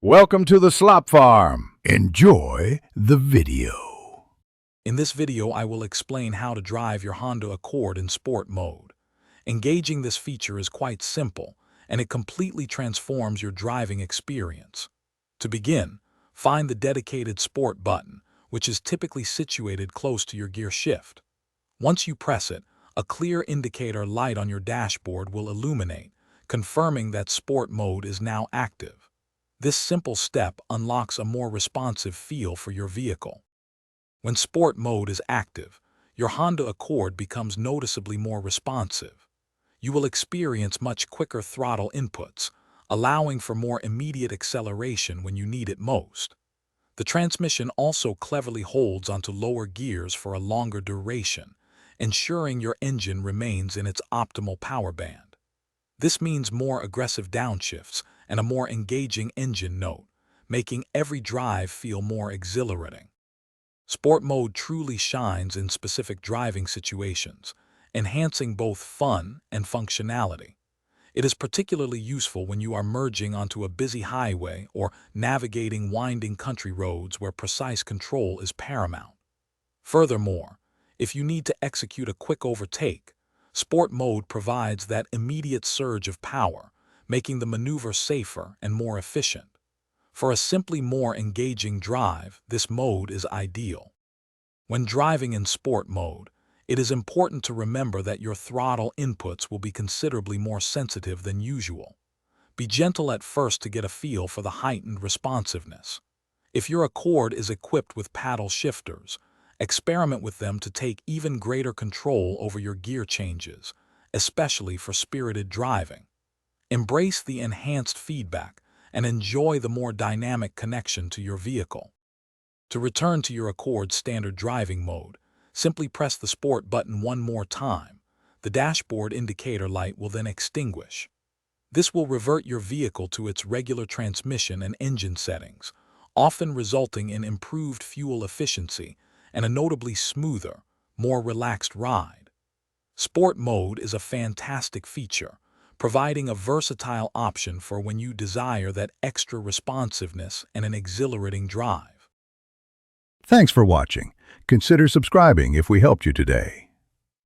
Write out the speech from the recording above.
Welcome to the Slop Farm. Enjoy the video. In this video, I will explain how to drive your Honda Accord in sport mode. Engaging this feature is quite simple, and it completely transforms your driving experience. To begin, find the dedicated Sport button, which is typically situated close to your gear shift. Once you press it, a clear indicator light on your dashboard will illuminate, confirming that Sport mode is now active. This simple step unlocks a more responsive feel for your vehicle. When Sport mode is active, your Honda Accord becomes noticeably more responsive. You will experience much quicker throttle inputs, allowing for more immediate acceleration when you need it most. The transmission also cleverly holds onto lower gears for a longer duration, ensuring your engine remains in its optimal power band. This means more aggressive downshifts and a more engaging engine note, making every drive feel more exhilarating. Sport mode truly shines in specific driving situations, enhancing both fun and functionality. It is particularly useful when you are merging onto a busy highway or navigating winding country roads where precise control is paramount. Furthermore, if you need to execute a quick overtake, Sport mode provides that immediate surge of power, making the maneuver safer and more efficient. For a simply more engaging drive, this mode is ideal. When driving in Sport mode, it is important to remember that your throttle inputs will be considerably more sensitive than usual. Be gentle at first to get a feel for the heightened responsiveness. If your Accord is equipped with paddle shifters, experiment with them to take even greater control over your gear changes, especially for spirited driving. Embrace the enhanced feedback and enjoy the more dynamic connection to your vehicle. To return to your Accord's standard driving mode, simply press the Sport button one more time. The dashboard indicator light will then extinguish. This will revert your vehicle to its regular transmission and engine settings, often resulting in improved fuel efficiency and a notably smoother, more relaxed ride. Sport mode is a fantastic feature, providing a versatile option for when you desire that extra responsiveness and an exhilarating drive. Thanks for watching. Consider subscribing if we helped you today.